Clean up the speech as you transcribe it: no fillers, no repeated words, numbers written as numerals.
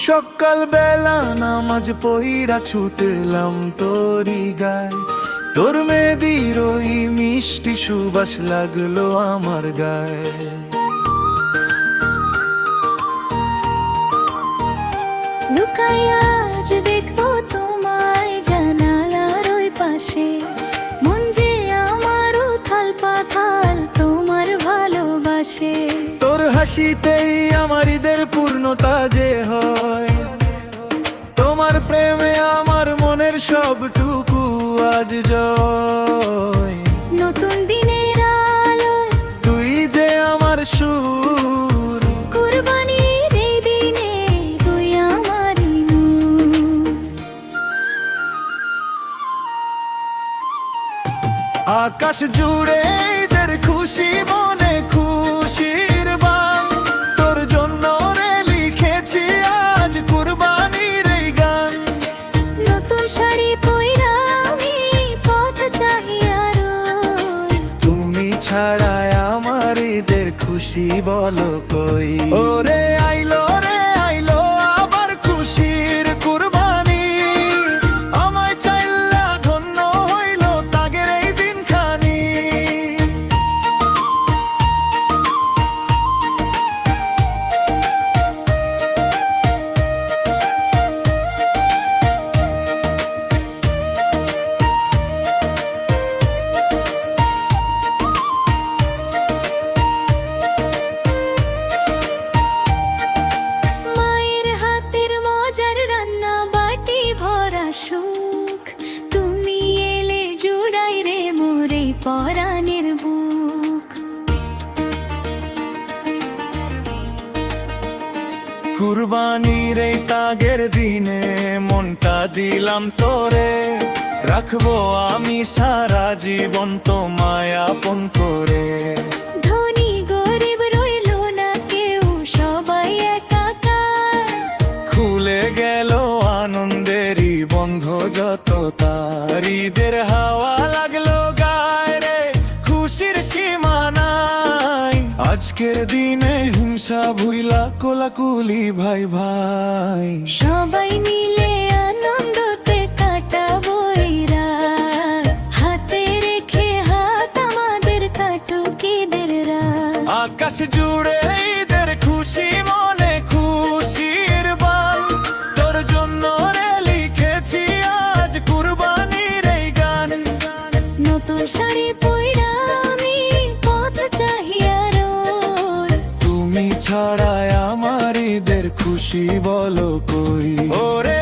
সকাল বেলা নামাজ পইরা ছুটলাম তোরি গায়, তোর মেহেদির ওই মিষ্টি সুবাস লাগলো আমার গায়ে। লুকাইয়া আজ দেখবো তোমায় জানালার ওই পাশে, মন যে আমার উথাল পাথাল তোমার ভালোবাসে। তোর হাসিতেই আমার ঈদের পূর্ণতা যে হয়, তোমার প্রেমে আমার মনের সবটুকু আজ জয়। নতুন দিনের আলোয় তুই যে আমার সুর, কুরবানির এই দিনে তুই আমারই নূর। আকাশ জুড়ে ঈদের খুশি মনে খুশির বান, তোর জন্য রে লিখেছি আজ কুরবানির এই গান। নতুন শাড়ি পইরা আমি পথ চাহিয়া রই, তুমি ছাড়া আমার ঈদের খুশি বলো কই। ওরে আইলো রে আইলো আবার খুশির কুরবানি, আমায় চাইলা ধন্য হইল তাগের এই দিনখানি। মায়ের হাতের মজার রান্না বাটি ভরা সুখ, তুমি এলে জুড়াই রে মোরে পরাণের বুক। কুরবানির এই তাগের দিনে মনটা দিলাম তোরে, রাখবো আমি সারা জীবন তোমায় আপন করে। ধনী গরিব রইল না কেউ, সবাই একাকার। খুলে গেল আনন্দেরই বন্ধ যত তার, ঈদের হাওয়া লাগলো গায়ে রে খুশির সীমানাই। আজকের দিনে হিংসা ভুইলা কোলাকুলি ভাই ভাই, সবাই মিলে আনন্দতে কাটাবো এই রাত, হাতে রেখে হাত আমাদের কাটুক ঈদের রাত। আকাশ জুড়ে ঈদের খুশি মনে খুশির বান, তোর জন্য রে লিখেছি আজ কুরবানির এই গান। নতুন শাড়ি পইরা আমি পথ চাহিয়া রই, তুমি ছাড়াই আমার ঈদের খুশি বলো কই। ওরে